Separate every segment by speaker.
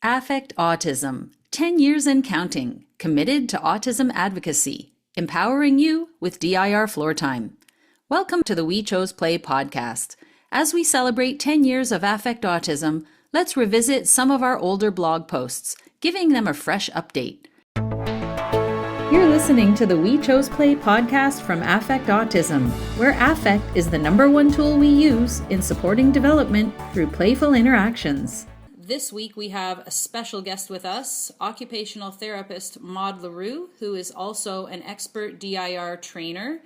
Speaker 1: Affect Autism, 10 years and counting, committed to autism advocacy, empowering you with DIRFloortime. Welcome to the We Chose Play podcast. As we celebrate 10 years of Affect Autism, let's revisit some of our older blog posts, giving them a fresh update. You're listening to the We Chose Play podcast from Affect Autism, where affect is the #1 tool we use in supporting development through playful interactions. This week we have a special guest with us, occupational therapist Maude LeRoux, who is also an expert DIR trainer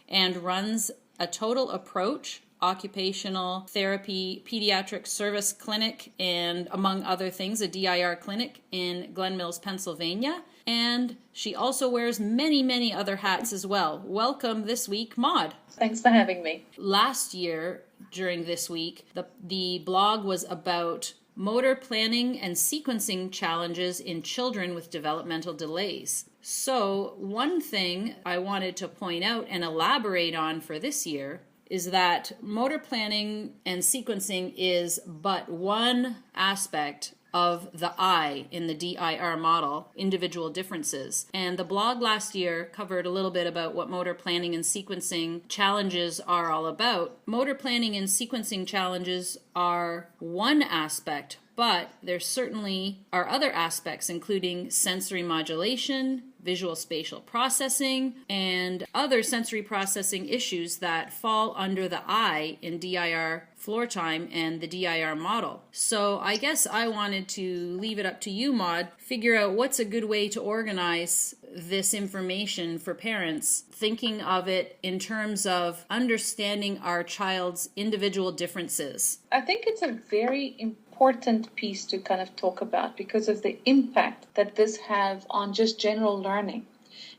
Speaker 1: and runs a Total Approach occupational therapy pediatric service clinic and, among other things, a DIR clinic in Glen Mills, Pennsylvania. And she also wears many other hats as well. Welcome this week, Maude.
Speaker 2: Thanks for having me.
Speaker 1: Last year, during this week, the blog was about motor planning and sequencing challenges in children with developmental delays. So one thing I wanted to point out and elaborate on for this year is that motor planning and sequencing is but one aspect of the I in the DIR model, individual differences. And the blog last year covered a little bit about what motor planning and sequencing challenges are all about. Motor planning and sequencing challenges are one aspect, but there certainly are other aspects, including sensory modulation, visual spatial processing, and other sensory processing issues that fall under the I in DIRFloortime and the DIR model. So I guess I wanted to leave it up to you, Maude, figure out what's a good way to organize this information for parents, thinking of it in terms of understanding our child's individual differences.
Speaker 2: I think it's a very important piece to kind of talk about because of the impact that this has on just general learning.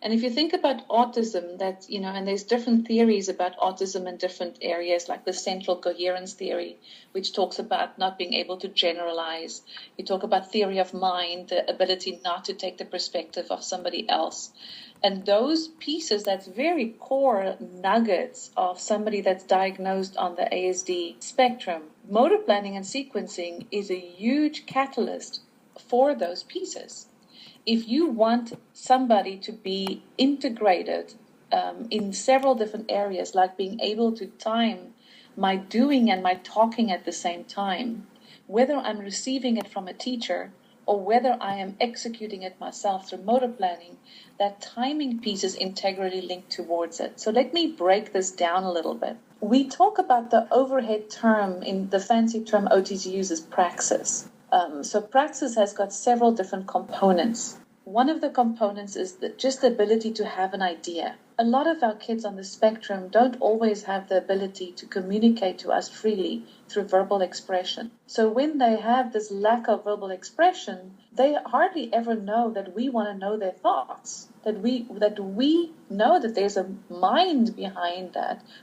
Speaker 2: And if you think about autism, that, and there's different theories about autism in different areas, like the central coherence theory, which talks about not being able to generalize. You talk about theory of mind, the ability not to take the perspective of somebody else. And those pieces, that's very core nuggets of somebody that's diagnosed on the ASD spectrum. Motor planning and sequencing is a huge catalyst for those pieces. If you want somebody to be integrated in several different areas, like being able to time my doing and my talking at the same time, whether I'm receiving it from a teacher or whether I am executing it myself through motor planning, that timing piece is integrally linked towards it. So let me break this down a little bit. We talk about the overhead term, in the fancy term OTs uses, praxis. So praxis has got several different components. One of the components is just the ability to have an idea. A lot of our kids on the spectrum don't always have the ability to communicate to us freely through verbal expression. So when they have this lack of verbal expression, they hardly ever know that we want to know their thoughts, that we know that there's a mind behind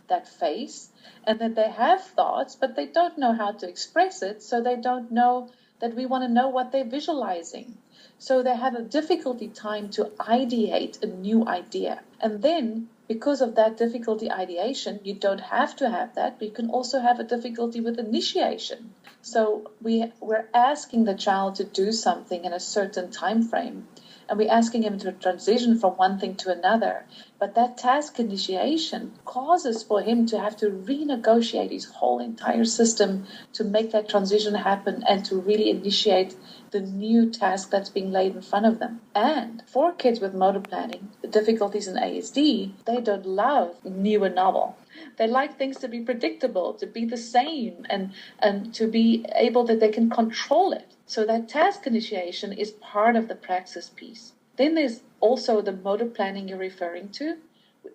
Speaker 2: that face, and that they have thoughts, but they don't know how to express it, so they don't know that we want to know what they're visualizing. So they have a difficulty time to ideate a new idea. And then, because of that difficulty ideation, you don't have to have that, but you can also have a difficulty with initiation. So we're asking the child to do something in a certain time frame, and we're asking him to transition from one thing to another. But that task initiation causes for him to have to renegotiate his whole entire system to make that transition happen and to really initiate the new task that's being laid in front of them. And for kids with motor planning, the difficulties in ASD, they don't love new and novel. They like things to be predictable, to be the same, and to be able that they can control it. So that task initiation is part of the praxis piece. Then there's also the motor planning you're referring to.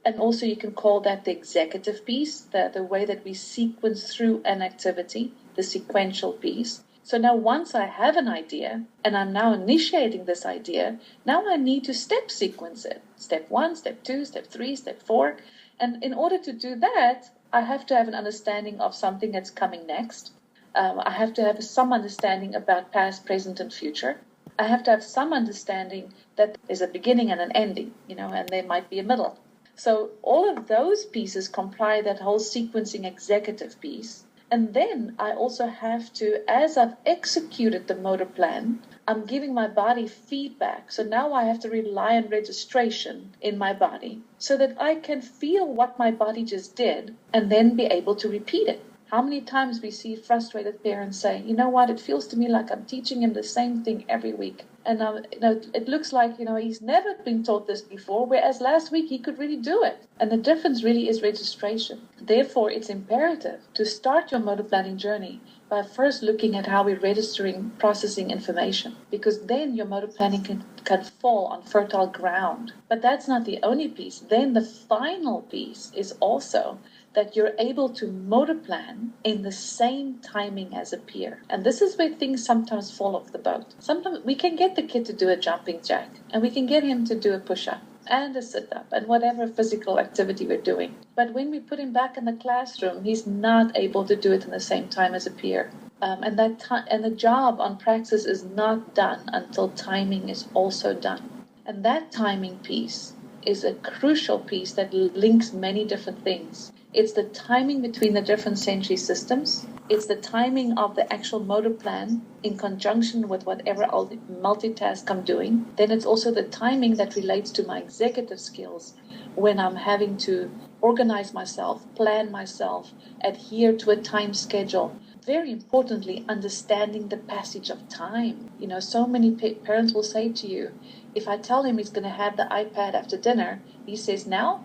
Speaker 2: And also you can call that the executive piece, the way that we sequence through an activity, the sequential piece. So now once I have an idea, and I'm now initiating this idea, now I need to step sequence it. Step 1, step 2, step 3, step 4. And in order to do that, I have to have an understanding of something that's coming next. I have to have some understanding about past, present, and future. I have to have some understanding that there's a beginning and an ending, and there might be a middle. So all of those pieces comprise that whole sequencing executive piece. And then I also have to, as I've executed the motor plan, I'm giving my body feedback. So now I have to rely on registration in my body so that I can feel what my body just did and then be able to repeat it. How many times we see frustrated parents say, you know what, it feels to me like I'm teaching him the same thing every week. And it looks like, he's never been taught this before, whereas last week he could really do it. And the difference really is registration. Therefore, it's imperative to start your motor planning journey by first looking at how we're registering, processing information, because then your motor planning can fall on fertile ground. But that's not the only piece. Then the final piece is also that you're able to motor plan in the same timing as a peer. And this is where things sometimes fall off the boat. Sometimes we can get the kid to do a jumping jack, and we can get him to do a push-up and a sit-up and whatever physical activity we're doing. But when we put him back in the classroom, he's not able to do it in the same time as a peer. And the job on praxis is not done until timing is also done. And that timing piece is a crucial piece that links many different things. It's the timing between the different sensory systems. It's the timing of the actual motor plan in conjunction with whatever multitask I'm doing. Then it's also the timing that relates to my executive skills when I'm having to organize myself, plan myself, adhere to a time schedule. Very importantly, understanding the passage of time. So many parents will say to you, if I tell him he's going to have the iPad after dinner, he says, now,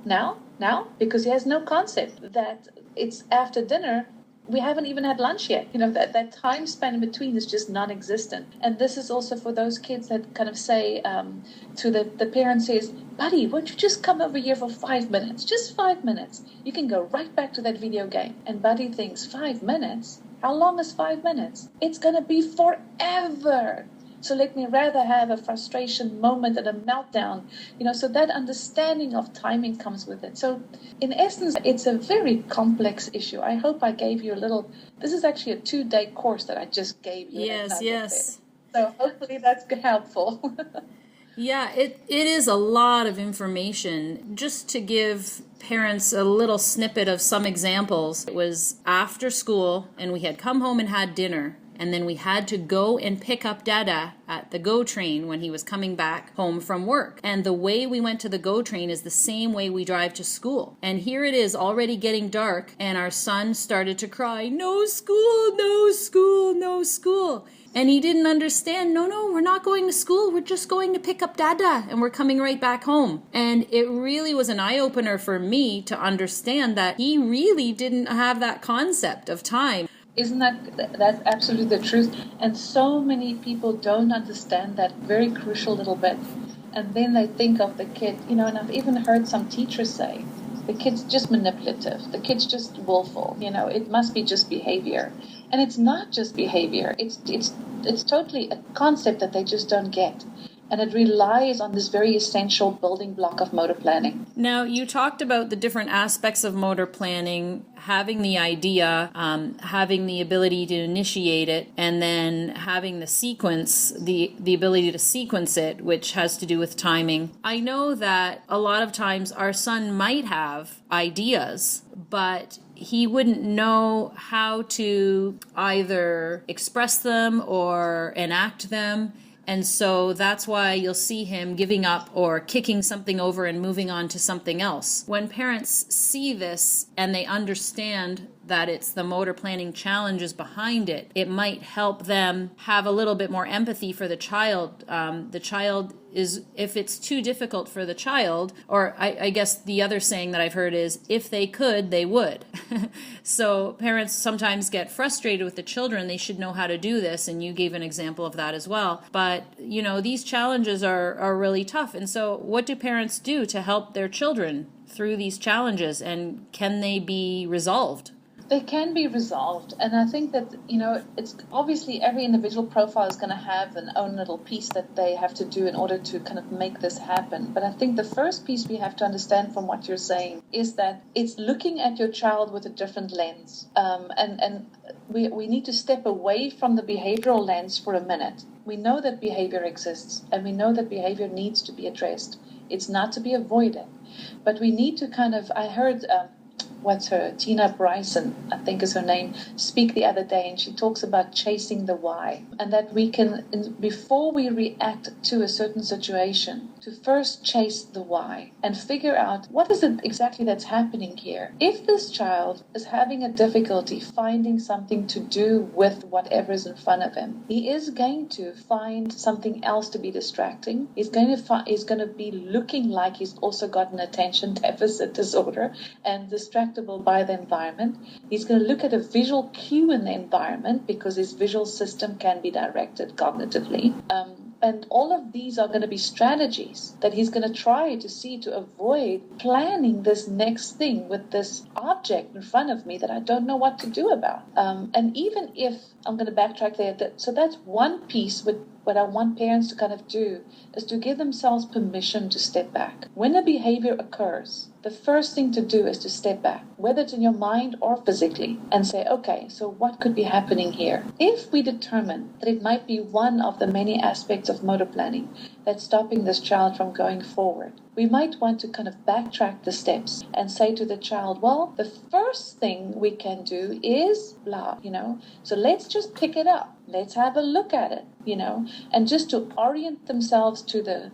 Speaker 2: because he has no concept that it's after dinner. We haven't even had lunch yet. That time span in between is just non-existent. And this is also for those kids that kind of say to the parent says, buddy, won't you just come over here for 5 minutes? Just 5 minutes. You can go right back to that video game. And buddy thinks, 5 minutes? How long is 5 minutes? It's going to be forever. So let me rather have a frustration moment and a meltdown, so that understanding of timing comes with it. So in essence, it's a very complex issue. I hope I gave you this is actually a 2-day course that I just gave you.
Speaker 1: Yes.
Speaker 2: So hopefully that's helpful.
Speaker 1: Yeah, it is a lot of information. Just to give parents a little snippet of some examples, it was after school and we had come home and had dinner. And then we had to go and pick up Dada at the GO train when he was coming back home from work. And the way we went to the GO train is the same way we drive to school. And here it is already getting dark, and our son started to cry, no school, no school, no school. And he didn't understand, no, we're not going to school. We're just going to pick up Dada, and we're coming right back home. And it really was an eye-opener for me to understand that he really didn't have that concept of time.
Speaker 2: Isn't that's absolutely the truth? And so many people don't understand that very crucial little bit. And then they think of the kid, and I've even heard some teachers say, the kid's just manipulative, the kid's just willful, it must be just behavior. And it's not just behavior, it's totally a concept that they just don't get. And it relies on this very essential building block of motor planning.
Speaker 1: Now, you talked about the different aspects of motor planning, having the idea, having the ability to initiate it, and then having the sequence, the ability to sequence it, which has to do with timing. I know that a lot of times our son might have ideas, but he wouldn't know how to either express them or enact them. And so that's why you'll see him giving up or kicking something over and moving on to something else. When parents see this and they understand that it's the motor planning challenges behind it, it might help them have a little bit more empathy for the child. The child is, if it's too difficult for the child, or I guess the other saying that I've heard is, if they could, they would. So parents sometimes get frustrated with the children. They should know how to do this, and you gave an example of that as well. But, these challenges are really tough. And so what do parents do to help their children through these challenges, and can they be resolved?
Speaker 2: They can be resolved. And I think that, it's obviously every individual profile is going to have an own little piece that they have to do in order to kind of make this happen. But I think the first piece we have to understand from what you're saying is that it's looking at your child with a different lens. And we need to step away from the behavioral lens for a minute. We know that behavior exists, and we know that behavior needs to be addressed. It's not to be avoided. But we need to I heard Tina Bryson, I think is her name, speak the other day, and she talks about chasing the why, and that we can, before we react to a certain situation, to first chase the why and figure out what is it exactly that's happening here. If this child is having a difficulty finding something to do with whatever is in front of him, he is going to find something else to be distracting. He's going to be looking like he's also got an attention deficit disorder and distractible by the environment. He's going to look at a visual cue in the environment because his visual system can be directed cognitively. And all of these are going to be strategies that he's going to try to see to avoid planning this next thing with this object in front of me that I don't know what to do about. And even if I'm going to backtrack there, so that's one piece with what I want parents to kind of do is to give themselves permission to step back. When a behavior occurs, the first thing to do is to step back, whether it's in your mind or physically, and say, okay, so what could be happening here? If we determine that it might be one of the many aspects of motor planning that's stopping this child from going forward, we might want to kind of backtrack the steps and say to the child, well, the first thing we can do is blah, so let's just pick it up. Let's have a look at it, and just to orient themselves to the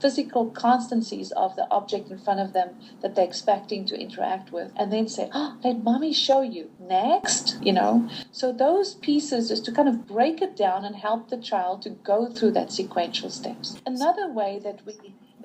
Speaker 2: physical constancies of the object in front of them that they're expecting to interact with, and then say, let mommy show you. Next, So those pieces is to kind of break it down and help the child to go through that sequential steps. Another way that we...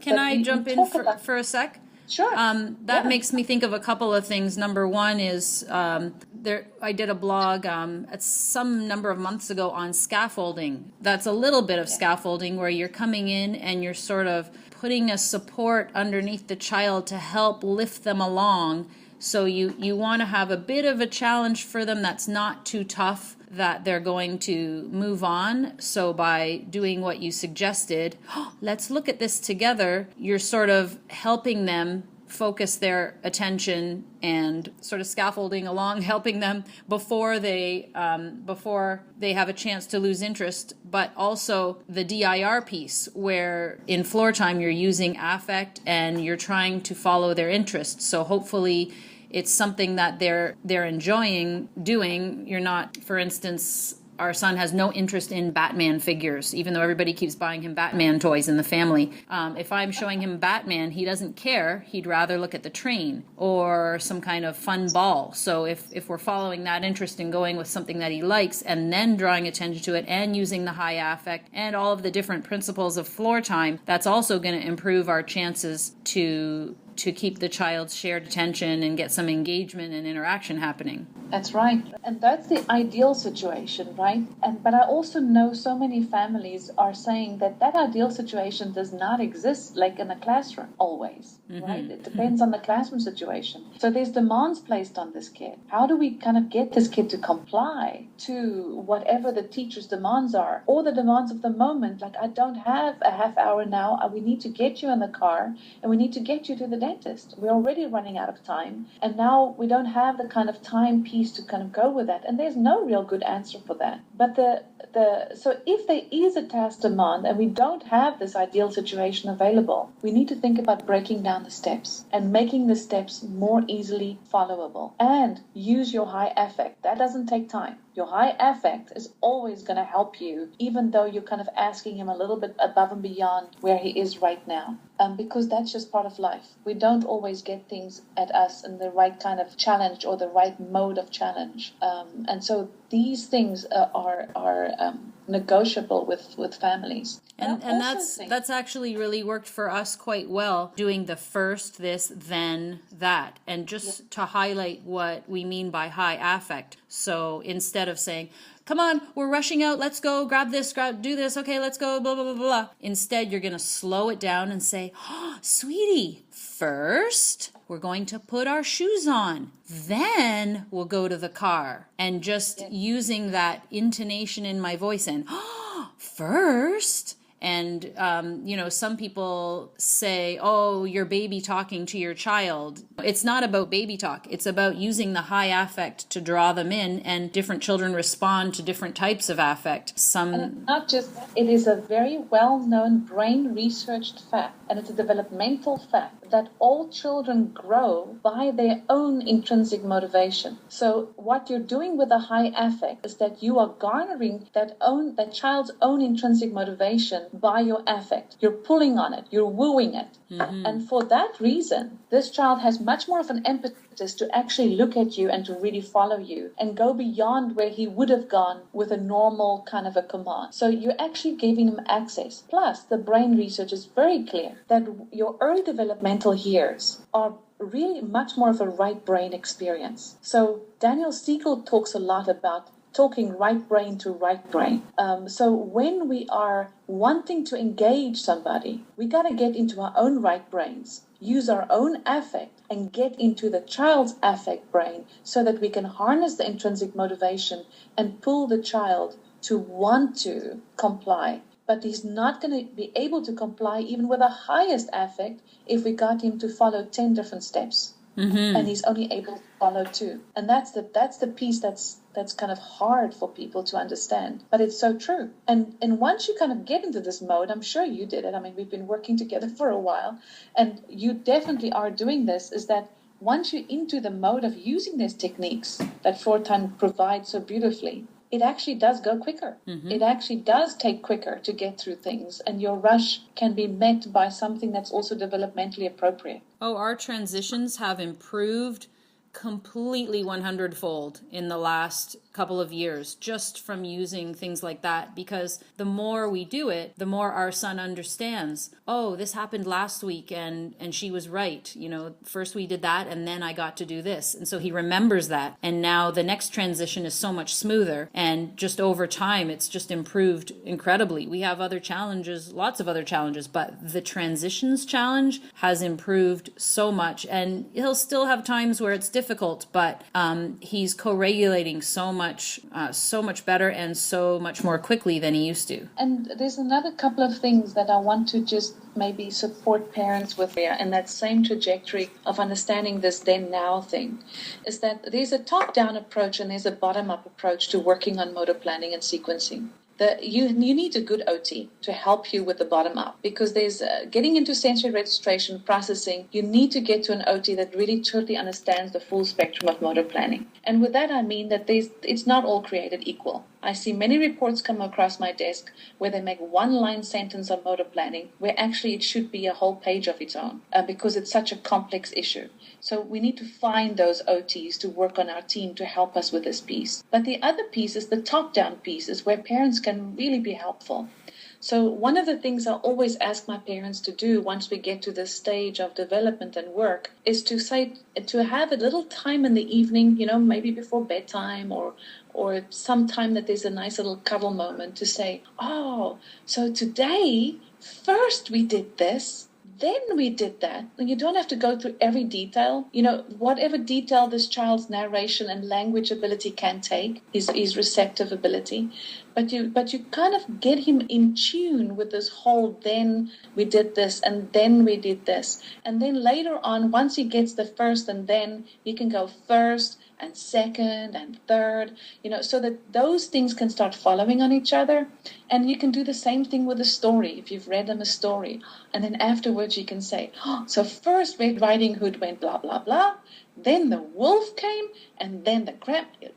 Speaker 1: Can I jump in for a sec?
Speaker 2: Sure.
Speaker 1: That makes me think of a couple of things. Number one is I did a blog at some number of months ago on scaffolding. That's a little bit of scaffolding where you're coming in and you're sort of putting a support underneath the child to help lift them along. So you want to have a bit of a challenge for them that's not too tough, that they're going to move on. So by doing what you suggested, let's look at this together, you're sort of helping them focus their attention and sort of scaffolding along, helping them before they have a chance to lose interest. But also the DIR piece, where in floor time you're using affect and you're trying to follow their interests. So hopefully it's something that they're enjoying doing. You're not, for instance, our son has no interest in Batman figures, even though everybody keeps buying him Batman toys in the family. If I'm showing him Batman, he doesn't care. He'd rather look at the train or some kind of fun ball. So if we're following that interest and going with something that he likes and then drawing attention to it and using the high affect and all of the different principles of floor time, that's also going to improve our chances to keep the child's shared attention and get some engagement and interaction happening.
Speaker 2: That's right. And that's the ideal situation, right? But I also know so many families are saying that ideal situation does not exist like in a classroom always, right? It depends on the classroom situation. So there's demands placed on this kid. How do we kind of get this kid to comply to whatever the teacher's demands are or the demands of the moment? Like, I don't have a half hour now. We need to get you in the car and we need to get you to the dentist. We're already running out of time, and now we don't have the kind of time piece to kind of go with that, and there's no real good answer for that. But so if there is a task demand and we don't have this ideal situation available, we need to think about breaking down the steps and making the steps more easily followable, and use your high affect. That doesn't take time. Your high affect is always going to help you, even though you're kind of asking him a little bit above and beyond where he is right now, because that's just part of life. We don't always get things at us in the right kind of challenge or the right mode of challenge. And so these things are negotiable with families.
Speaker 1: And that's actually really worked for us quite well, doing the first, this, then that, and just to highlight what we mean by high affect. So instead of saying, come on, we're rushing out, let's go, grab this, do this, okay, let's go, blah, blah, blah, blah. Instead, you're going to slow it down and say, sweetie, first, we're going to put our shoes on. Then we'll go to the car. And just using that intonation in my voice and, first. And, some people say, oh, your baby talking to your child. It's not about baby talk. It's about using the high affect to draw them in, and different children respond to different types of affect.
Speaker 2: Not just that, it is a very well-known brain researched fact, and it's a developmental fact, that all children grow by their own intrinsic motivation. So what you're doing with a high affect is that you are garnering that child's own intrinsic motivation by your affect. You're pulling on it, you're wooing it. Mm-hmm. And for that reason, this child has much more of an impetus to actually look at you and to really follow you and go beyond where he would have gone with a normal kind of a command. So you're actually giving him access. Plus, the brain research is very clear that your early developmental years are really much more of a right brain experience. So Daniel Siegel talks a lot about talking right brain to right brain. So when we are wanting to engage somebody, we got to get into our own right brains, use our own affect, and get into the child's affect brain so that we can harness the intrinsic motivation and pull the child to want to comply. But he's not going to be able to comply even with the highest affect if we got him to follow 10 different steps. Mm-hmm. And he's only able to follow 2. And that's the piece that's kind of hard for people to understand. But it's so true. And once you kind of get into this mode, I'm sure you did it. I mean, we've been working together for a while. And you definitely are doing this, is that once you're into the mode of using these techniques that DIRFloortime provides so beautifully, it actually does go quicker. Mm-hmm. It actually does take quicker to get through things, and your rush can be met by something that's also developmentally appropriate.
Speaker 1: Oh, our transitions have improved completely 100-fold in the last couple of years just from using things like that, because the more we do it, the more our son understands, oh, this happened last week and she was right. You know, first we did that and then I got to do this. And so he remembers that. And now the next transition is so much smoother, and just over time, it's just improved incredibly. We have other challenges, lots of other challenges, but the transitions challenge has improved so much, and he'll still have times where it's difficult, but he's co-regulating so much better and so much more quickly than he used to.
Speaker 2: And there's another couple of things that I want to just maybe support parents with here, and that same trajectory of understanding this then now thing, is that there's a top-down approach and there's a bottom-up approach to working on motor planning and sequencing. You need a good OT to help you with the bottom up, because there's getting into sensory registration processing. You need to get to an OT that really truly understands the full spectrum of motor planning. And with that, I mean that it's not all created equal. I see many reports come across my desk where they make one-line sentence on motor planning, where actually it should be a whole page of its own, because it's such a complex issue. So we need to find those OTs to work on our team to help us with this piece. But the other piece is the top-down piece, is where parents can really be helpful. So one of the things I always ask my parents to do once we get to this stage of development and work is to have a little time in the evening, maybe before bedtime or some time that there's a nice little cuddle moment, to say, oh, so today, first we did this, then we did that. And you don't have to go through every detail. Whatever detail this child's narration and language ability can take, his receptive ability. But you kind of get him in tune with this whole, then we did this and then we did this. And then later on, once he gets the first and then, he can go first and second and third, so that those things can start following on each other. And you can do the same thing with a story, if you've read them a story. And then afterwards you can say, oh, so first Red Riding Hood went blah, blah, blah. Then the wolf came, and then the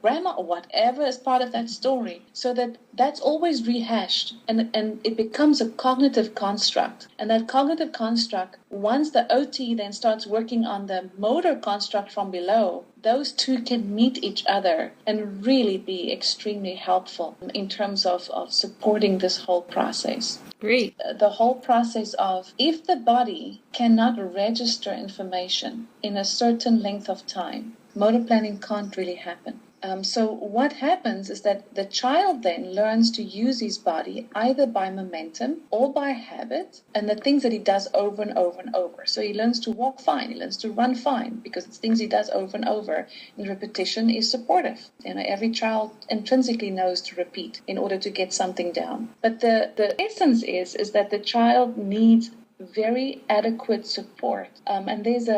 Speaker 2: grandma, or whatever is part of that story, so that that's always rehashed, and it becomes a cognitive construct. And that cognitive construct, once the OT then starts working on the motor construct from below, those two can meet each other and really be extremely helpful in terms of supporting this whole process.
Speaker 1: Great.
Speaker 2: The whole process of, if the body cannot register information in a certain length of time, motor planning can't really happen. So what happens is that the child then learns to use his body either by momentum or by habit, and the things that he does over and over and over. So he learns to walk fine, he learns to run fine, because it's things he does over and over. And repetition is supportive. Every child intrinsically knows to repeat in order to get something down. But the essence is that the child needs very adequate support. And there's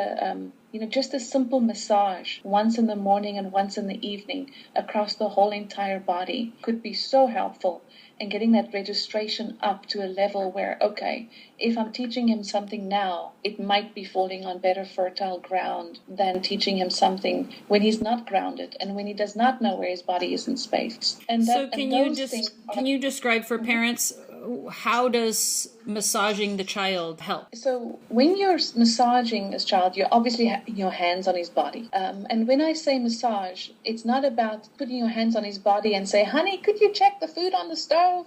Speaker 2: just a simple massage once in the morning and once in the evening across the whole entire body could be so helpful in getting that registration up to a level where, okay, if I'm teaching him something now, it might be falling on better fertile ground than teaching him something when he's not grounded and when he does not know where his body is in space. And
Speaker 1: so can you describe for parents, how does massaging the child help?
Speaker 2: So when you're massaging this child, you obviously have your hands on his body. And when I say massage, it's not about putting your hands on his body and say, honey, could you check the food on the stove?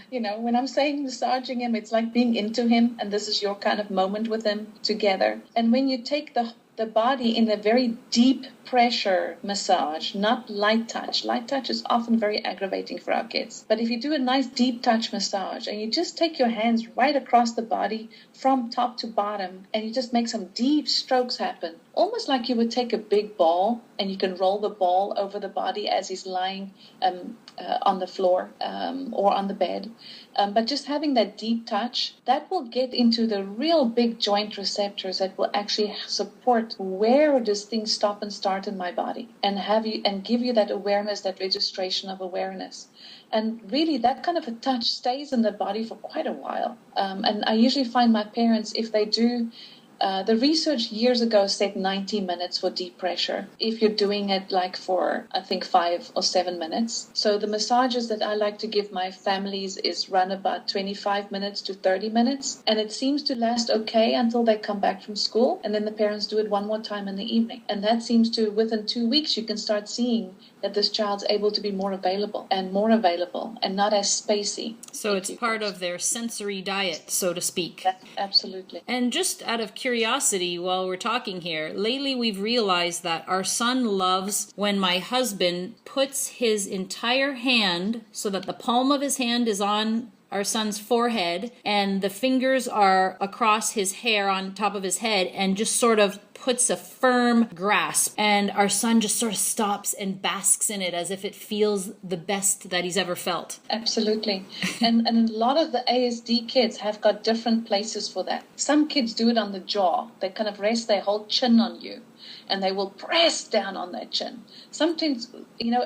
Speaker 2: When I'm saying massaging him, it's like being into him, and this is your kind of moment with him together. And when you take the body in a very deep pressure massage, not light touch. Light touch is often very aggravating for our kids. But if you do a nice deep touch massage and you just take your hands right across the body from top to bottom and you just make some deep strokes happen, almost like you would take a big ball and you can roll the ball over the body as he's lying on the floor or on the bed. But just having that deep touch, that will get into the real big joint receptors that will actually support where does things stop and start in my body, and give you that awareness, that registration of awareness. And really that kind of a touch stays in the body for quite a while. And I usually find my parents, if they do, the research years ago said 90 minutes for deep pressure, if you're doing it like for, I think, 5 or 7 minutes. So the massages that I like to give my families is run about 25 minutes to 30 minutes. And it seems to last okay until they come back from school. And then the parents do it one more time in the evening. And that seems to, within 2 weeks, you can start seeing that this child's able to be more available and not as spacey.
Speaker 1: So it's part of their sensory diet, so to speak.
Speaker 2: Absolutely.
Speaker 1: And just out of curiosity, while we're talking here, lately we've realized that our son loves when my husband puts his entire hand so that the palm of his hand is on our son's forehead and the fingers are across his hair on top of his head and just sort of puts a firm grasp, and our son just sort of stops and basks in it as if it feels the best that he's ever felt.
Speaker 2: Absolutely. And a lot of the ASD kids have got different places for that. Some kids do it on the jaw. They kind of rest their whole chin on you and they will press down on that chin. Sometimes,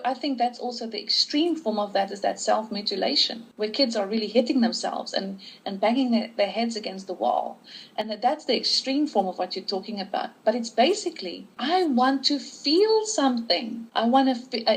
Speaker 2: I think that's also the extreme form of that, is that self-mutilation, where kids are really hitting themselves and banging their heads against the wall. And that's the extreme form of what you're talking about. But it's basically, I want to feel something.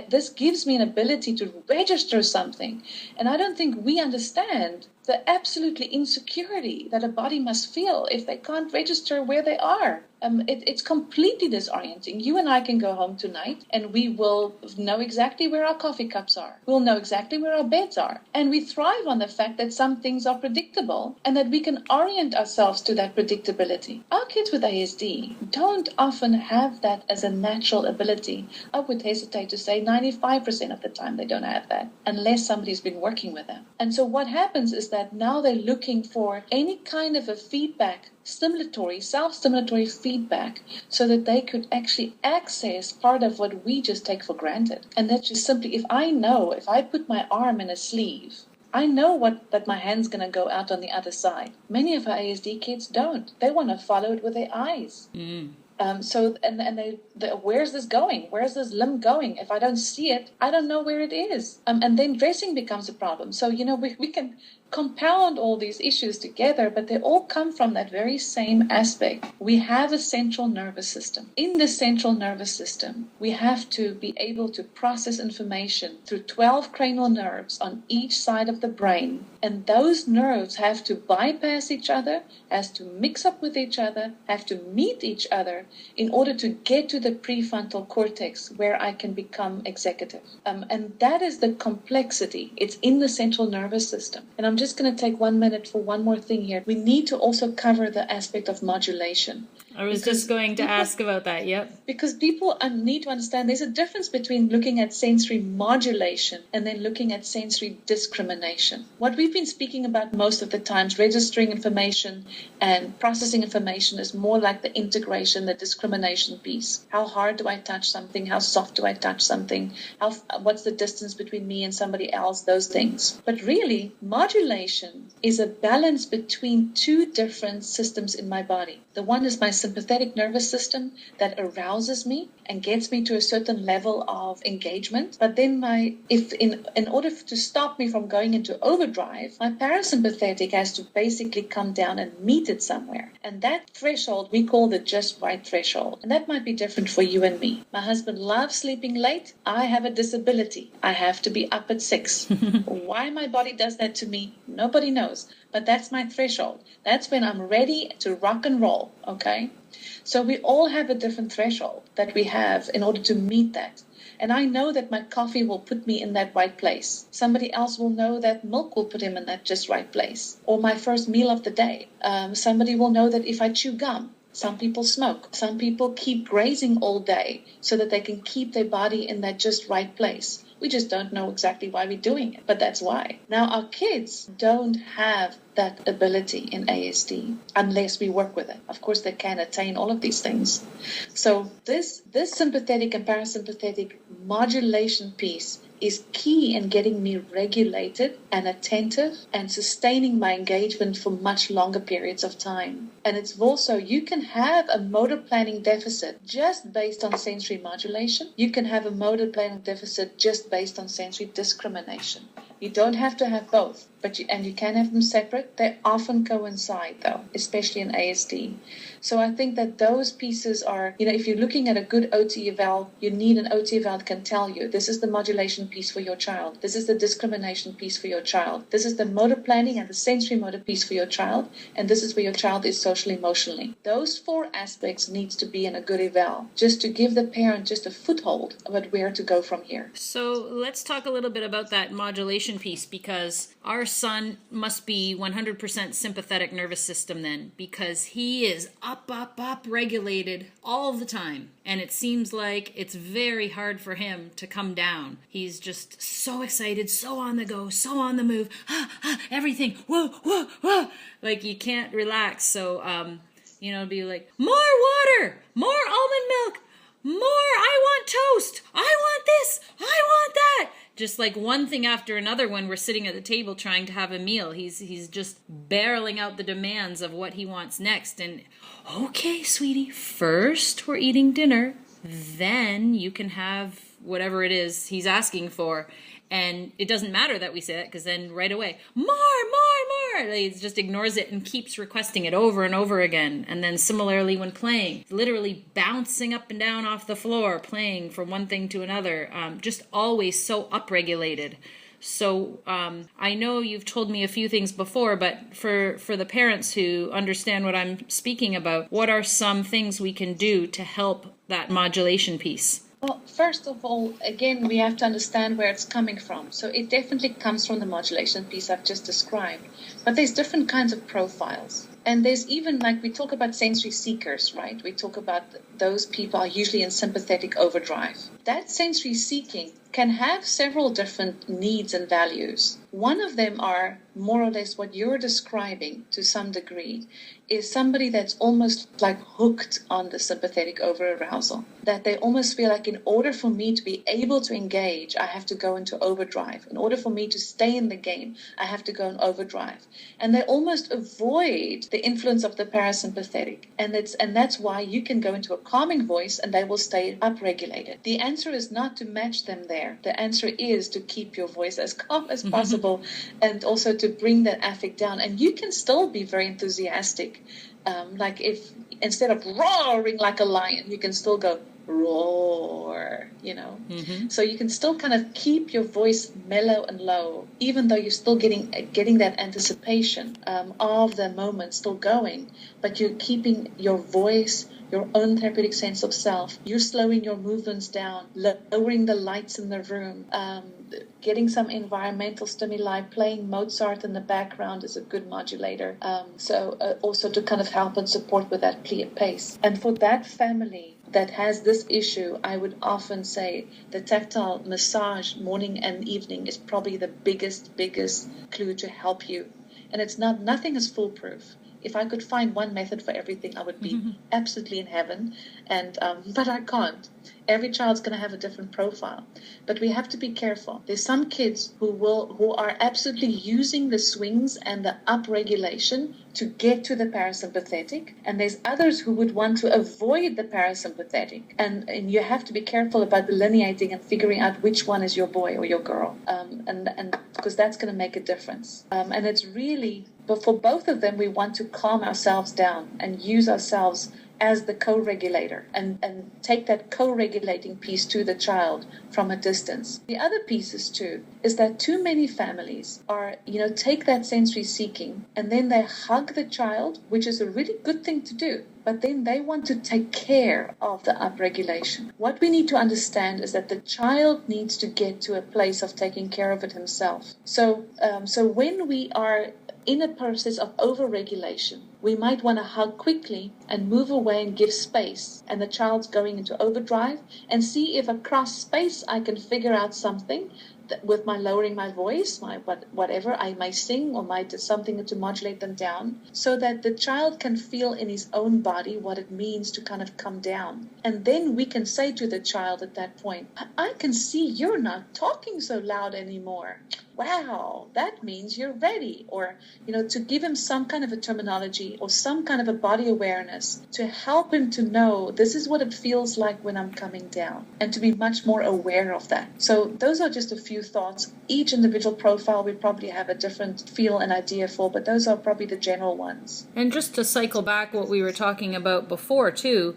Speaker 2: This gives me an ability to register something. And I don't think we understand the absolutely insecurity that a body must feel if they can't register where they are. It's completely disorienting. You and I can go home tonight and we will know exactly where our coffee cups are. We'll know exactly where our beds are. And we thrive on the fact that some things are predictable and that we can orient ourselves to that predictability. Our kids with ASD don't often have that as a natural ability. I would hesitate to say 95% of the time they don't have that, unless somebody's been working with them. And so what happens is that now they're looking for any kind of a feedback, self-stimulatory feedback, so that they could actually access part of what we just take for granted. And that's just simply, if I put my arm in a sleeve, I know that my hand's going to go out on the other side. Many of our ASD kids don't. They want to follow it with their eyes. Where's this going? Where's this limb going? If I don't see it, I don't know where it is. And then dressing becomes a problem. So, we can compound all these issues together, but they all come from that very same aspect. We have a central nervous system. In the central nervous system, we have to be able to process information through 12 cranial nerves on each side of the brain. And those nerves have to bypass each other, has to mix up with each other, have to meet each other in order to get to the prefrontal cortex where I can become executive. And that is the complexity. It's in the central nervous system. And I'm just going to take 1 minute for one more thing here. We need to also cover the aspect of modulation.
Speaker 1: I was just going to ask about that, yep.
Speaker 2: Because people need to understand there's a difference between looking at sensory modulation and then looking at sensory discrimination. What we've been speaking about most of the times, registering information and processing information, is more like the integration, the discrimination piece. How hard do I touch something? How soft do I touch something? What's the distance between me and somebody else? Those things. But really, modulation is a balance between two different systems in my body. The one is my sympathetic nervous system that arouses me and gets me to a certain level of engagement. But then in order to stop me from going into overdrive, my parasympathetic has to basically come down and meet it somewhere. And that threshold we call the just right threshold. And that might be different for you and me. My husband loves sleeping late. I have a disability. I have to be up at 6. Why my body does that to me, nobody knows. But that's my threshold. That's when I'm ready to rock and roll, okay? So we all have a different threshold that we have in order to meet that. And I know that my coffee will put me in that right place. Somebody else will know that milk will put him in that just right place. Or my first meal of the day. Somebody will know that if I chew gum. Some people smoke. Some people keep grazing all day so that they can keep their body in that just right place. We just don't know exactly why we're doing it, but that's why. Now, our kids don't have that ability in ASD unless we work with it. Of course, they can attain all of these things. So this sympathetic and parasympathetic modulation piece is key in getting me regulated and attentive and sustaining my engagement for much longer periods of time. And it's also, you can have a motor planning deficit just based on sensory modulation. You can have a motor planning deficit just based on sensory discrimination. You don't have to have both, and you can have them separate. They often coincide, though, especially in ASD. So I think that those pieces are, if you're looking at a good OT eval, you need an OT eval that can tell you, this is the modulation piece for your child. This is the discrimination piece for your child. This is the motor planning and the sensory motor piece for your child. And this is where your child is socially, emotionally. Those 4 aspects needs to be in a good eval, just to give the parent just a foothold about where to go from here.
Speaker 1: So let's talk a little bit about that modulation piece, because our son must be 100% sympathetic nervous system then, because he is up regulated all the time. And it seems like it's very hard for him to come down. He's just so excited, so on the go, so on the move, everything, whoa, whoa, whoa. Like you can't relax. So, be like, more water, more almond milk, more, I want toast, I want this, I want that. Just like one thing after another when we're sitting at the table trying to have a meal. He's just barreling out the demands of what he wants next. And, okay, sweetie, first we're eating dinner, then you can have whatever it is he's asking for. And it doesn't matter that we say that, because then right away, more. He just ignores it and keeps requesting it over and over again. And then similarly when playing, literally bouncing up and down off the floor, playing from one thing to another, just always so upregulated. So I know you've told me a few things before, but for the parents who understand what I'm speaking about, what are some things we can do to help that modulation piece?
Speaker 2: Well, first of all, again, we have to understand where it's coming from. So it definitely comes from the modulation piece I've just described. But there's different kinds of profiles. And there's even, like we talk about sensory seekers, right? We talk about those people are usually in sympathetic overdrive. That sensory seeking can have several different needs and values. One of them are more or less what you're describing to some degree, is somebody that's almost like hooked on the sympathetic overarousal. That they almost feel like in order for me to be able to engage, I have to go into overdrive. In order for me to stay in the game, I have to go in overdrive. And they almost avoid the influence of the parasympathetic. And that's why you can go into a calming voice and they will stay upregulated. The answer is not to match them there. The answer is to keep your voice as calm as possible and also to bring that affect down. And you can still be very enthusiastic. Like if instead of roaring like a lion, you can still go roar, So you can still kind of keep your voice mellow and low, even though you're still getting that anticipation of the moment still going, but you're keeping your voice, your own therapeutic sense of self. You're slowing your movements down, lowering the lights in the room, getting some environmental stimuli. Playing Mozart in the background is a good modulator. Also to kind of help and support with that pace. And for that family that has this issue, I would often say the tactile massage morning and evening is probably the biggest clue to help you. And nothing is foolproof. If I could find one method for everything, I would be absolutely in heaven. And but I can't. Every child's going to have a different profile. But we have to be careful. There's some kids who are absolutely using the swings and the upregulation to get to the parasympathetic, and there's others who would want to avoid the parasympathetic. And you have to be careful about delineating and figuring out which one is your boy or your girl, and because that's going to make a difference. And it's really, but for both of them, we want to calm ourselves down and use ourselves as the co-regulator and take that co-regulating piece to the child from a distance. The other pieces too is that too many families are, take that sensory seeking and then they hug the child, which is a really good thing to do, but then they want to take care of the upregulation. What we need to understand is that the child needs to get to a place of taking care of it himself. So when we are in a process of overregulation, we might want to hug quickly and move away and give space, and the child's going into overdrive, and see if across space I can figure out something with my lowering my voice, whatever I may sing or might do something to modulate them down, so that the child can feel in his own body what it means to kind of come down. And then we can say to the child at that point, I can see you're not talking so loud anymore. Wow, that means you're ready. Or, to give him some kind of a terminology or some kind of a body awareness to help him to know this is what it feels like when I'm coming down, and to be much more aware of that. So those are just a few thoughts. Each individual profile we probably have a different feel and idea for, but those are probably the general ones.
Speaker 1: And just to cycle back what we were talking about before too,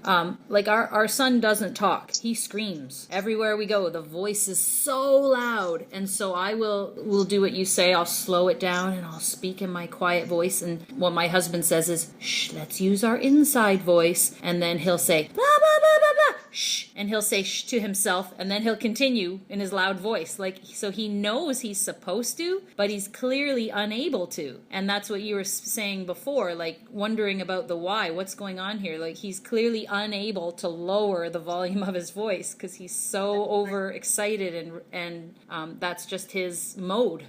Speaker 1: like our son doesn't talk. He screams. Everywhere we go, the voice is so loud. And so I will do what you say. I'll slow it down and I'll speak in my quiet voice. And what my husband says is, shh, let's use our inside voice. And then he'll say, blah, blah, blah, blah, blah, shh. And he'll say shh to himself. And then he'll continue in his loud voice. So he knows he's supposed to, but he's clearly unable to. And that's what you were saying before, wondering about the why. What's going on here? He's clearly unable to lower the volume of his voice because he's so overexcited, and that's just his mode.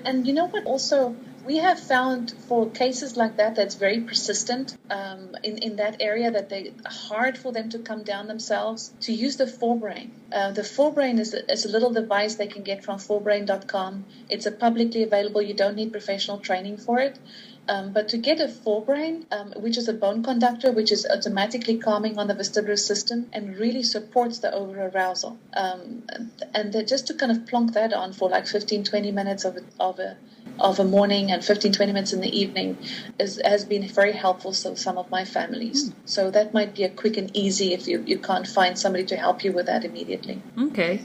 Speaker 2: and you know what also we have found for cases like that that's very persistent in that area, that they hard for them to come down themselves, to use the forebrain. The forebrain is a little device they can get from forebrain.com. It's a publicly available, you don't need professional training for it. But to get a forebrain, which is a bone conductor, which is automatically calming on the vestibular system and really supports the over-arousal. And just to kind of plonk that on for 15, 20 minutes of a morning and 15, 20 minutes in the evening has been very helpful to some of my families. So that might be a quick and easy if you can't find somebody to help you with that immediately.
Speaker 1: Okay.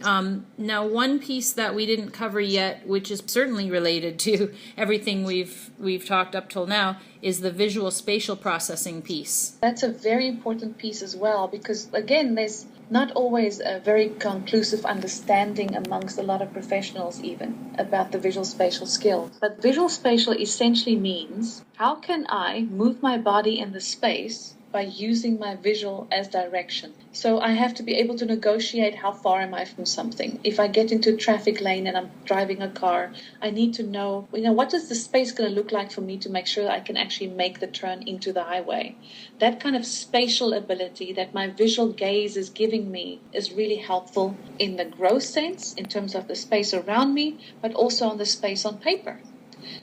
Speaker 1: Now, one piece that we didn't cover yet, which is certainly related to everything we've talked up till now, is the visual spatial processing piece.
Speaker 2: That's a very important piece as well, because again, there's not always a very conclusive understanding amongst a lot of professionals even about the visual spatial skills. But visual spatial essentially means, how can I move my body in the space by using my visual as direction? So I have to be able to negotiate how far am I from something. If I get into a traffic lane and I'm driving a car, I need to know, what is the space going to look like for me to make sure I can actually make the turn into the highway. That kind of spatial ability that my visual gaze is giving me is really helpful in the gross sense, in terms of the space around me, but also on the space on paper.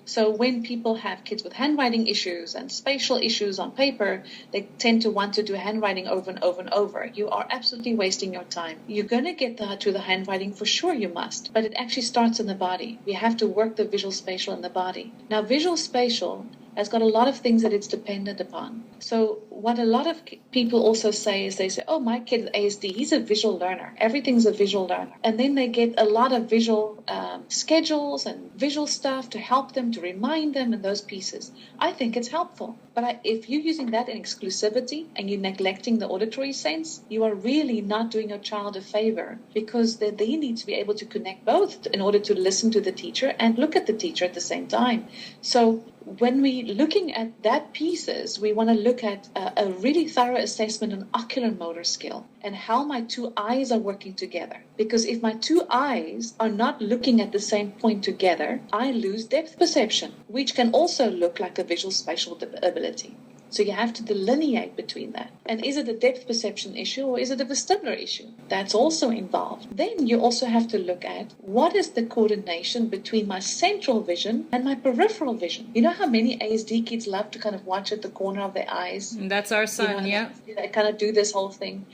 Speaker 2: So when people have kids with handwriting issues and spatial issues on paper, they tend to want to do handwriting over and over and over. You are absolutely wasting your time. You're going to get to the handwriting, for sure you must, but it actually starts in the body. We have to work the visual spatial in the body. Now, visual spatial has got a lot of things that it's dependent upon. So what a lot of people also say is they say, oh, my kid is ASD, he's a visual learner. Everything's a visual learner. And then they get a lot of visual schedules and visual stuff to help them, to remind them, and those pieces. I think it's helpful. But if you're using that in exclusivity and you're neglecting the auditory sense, you are really not doing your child a favor, because they need to be able to connect both in order to listen to the teacher and look at the teacher at the same time. So when we're looking at that pieces, we want to look at a really thorough assessment on ocular motor skill and how my two eyes are working together. Because if my two eyes are not looking at the same point together, I lose depth perception, which can also look like a visual spatial ability. So you have to delineate between that. And is it a depth perception issue or is it a vestibular issue? That's also involved. Then you also have to look at what is the coordination between my central vision and my peripheral vision. You know how many ASD kids love to kind of watch at the corner of their eyes?
Speaker 1: That's our son, yeah.
Speaker 2: They kind of do this whole thing.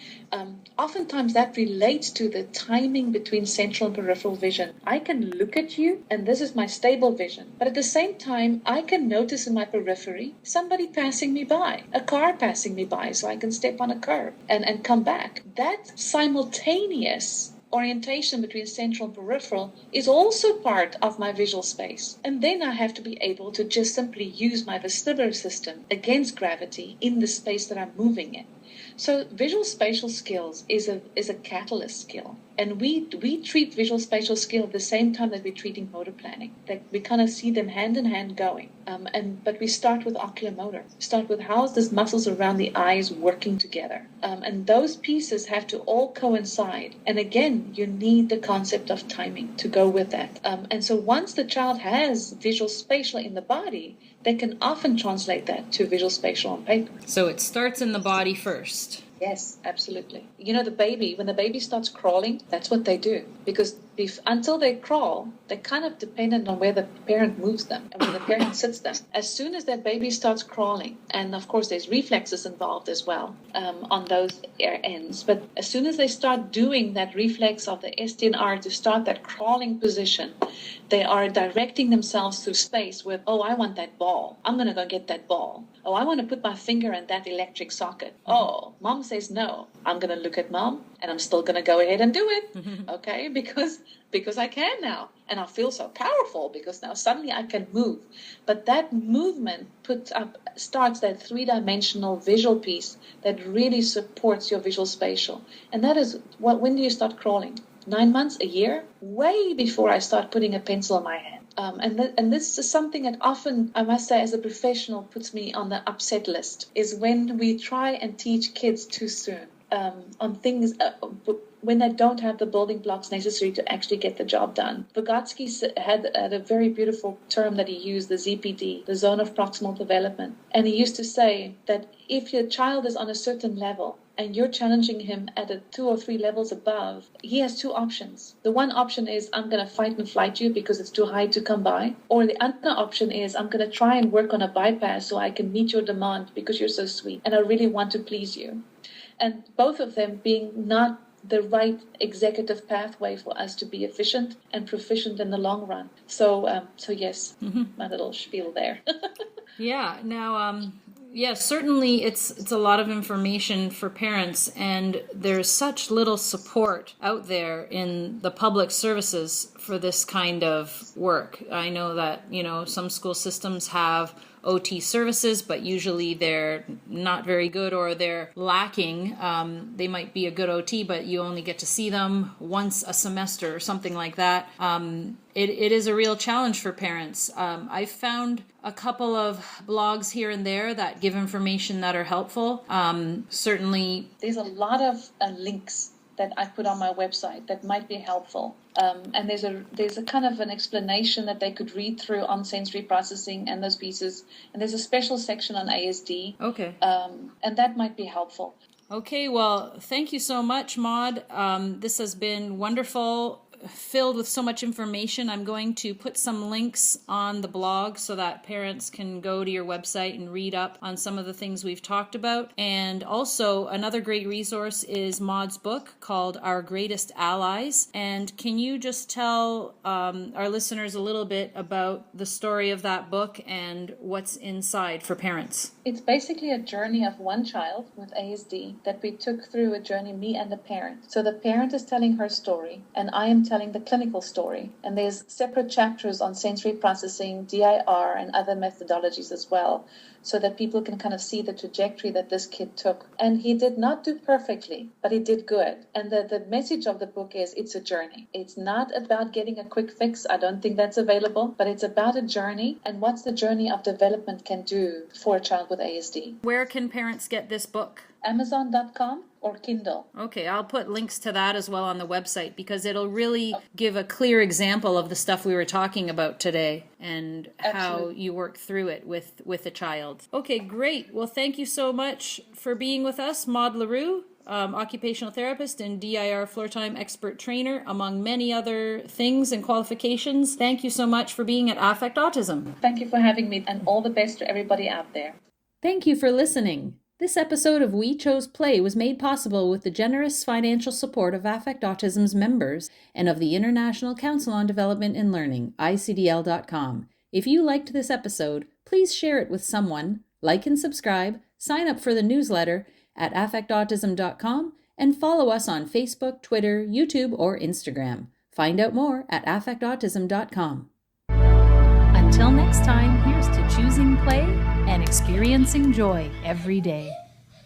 Speaker 2: Oftentimes that relates to the timing between central and peripheral vision. I can look at you and this is my stable vision. But at the same time, I can notice in my periphery somebody passing me by, a car passing me by, so I can step on a curb and come back. That simultaneous orientation between central and peripheral is also part of my visual space. And then I have to be able to just simply use my vestibular system against gravity in the space that I'm moving in. So visual spatial skills is a catalyst skill. And we treat visual spatial skill at the same time that we're treating motor planning. That we kind of see them hand in hand going. But we start with ocular motor. Start with how is this muscles around the eyes working together. And those pieces have to all coincide. And again, you need the concept of timing to go with that. And so once the child has visual spatial in the body, they can often translate that to visual spatial on paper.
Speaker 1: So it starts in the body first.
Speaker 2: Yes, absolutely. You know, when the baby starts crawling, that's what they do. Because until they crawl, they're kind of dependent on where the parent moves them and where the parent sits them. As soon as that baby starts crawling, and of course there's reflexes involved as well on those ends, but as soon as they start doing that reflex of the STNR to start that crawling position, they are directing themselves through space with, oh, I want that ball. I'm going to go get that ball. Oh, I want to put my finger in that electric socket. Oh, mom says no. I'm going to look at mom and I'm still going to go ahead and do it. Okay, because I can now. And I feel so powerful because now suddenly I can move. But that movement starts that three-dimensional visual piece that really supports your visual spatial. And that is when do you start crawling? 9 months, a year? Way before I start putting a pencil in my hand. And this is something that often, I must say, as a professional, puts me on the upset list, is when we try and teach kids too soon on things when they don't have the building blocks necessary to actually get the job done. Vygotsky had a very beautiful term that he used, the ZPD, the zone of proximal development. And he used to say that if your child is on a certain level, and you're challenging him at 2 or 3 levels above, he has 2 options. The one option is, I'm going to fight and flight you because it's too high to come by. Or the other option is, I'm going to try and work on a bypass so I can meet your demand because you're so sweet and I really want to please you. And both of them being not the right executive pathway for us to be efficient and proficient in the long run. So yes, my little spiel there.
Speaker 1: Yeah. Now, yeah, certainly it's a lot of information for parents, and there's such little support out there in the public services for this kind of work. I know that, some school systems have OT services, but usually they're not very good or they're lacking. They might be a good OT, but you only get to see them once a semester or something like that. It is a real challenge for parents. I've found a couple of blogs here and there that give information that are helpful. Certainly,
Speaker 2: there's a lot of links that I put on my website that might be helpful. And there's a kind of an explanation that they could read through on sensory processing and those pieces. And there's a special section on ASD.
Speaker 1: Okay.
Speaker 2: And that might be helpful.
Speaker 1: Okay, well, thank you so much, Maude. This has been wonderful, filled with so much information. I'm going to put some links on the blog so that parents can go to your website and read up on some of the things we've talked about. And also, another great resource is Maude's book called Our Greatest Allies. And can you just tell our listeners a little bit about the story of that book and what's inside for parents?
Speaker 2: It's basically a journey of one child with ASD that we took through a journey, me and the parent. So the parent is telling her story, and I am telling the clinical story. And there's separate chapters on sensory processing, DIR, and other methodologies as well, so that people can kind of see the trajectory that this kid took. And he did not do perfectly, but he did good. And the message of the book is it's a journey. It's not about getting a quick fix. I don't think that's available, but it's about a journey and what's the journey of development can do for a child with ASD.
Speaker 1: Where can parents get this book?
Speaker 2: Amazon.com or Kindle.
Speaker 1: Okay, I'll put links to that as well on the website, because it'll really give a clear example of the stuff we were talking about today and how you work through it with a child. Okay, great. Well, thank you so much for being with us, Maude LeRoux, occupational therapist and DIRFloortime expert trainer, among many other things and qualifications. Thank you so much for being at Affect Autism.
Speaker 2: Thank you for having me, and all the best to everybody out there.
Speaker 1: Thank you for listening. This episode of We Chose Play was made possible with the generous financial support of Affect Autism's members and of the International Council on Development and Learning, ICDL.com. If you liked this episode, please share it with someone, like and subscribe, sign up for the newsletter at affectautism.com, and follow us on Facebook, Twitter, YouTube, or Instagram. Find out more at affectautism.com. Until next time, here's to choosing play and experiencing joy every day.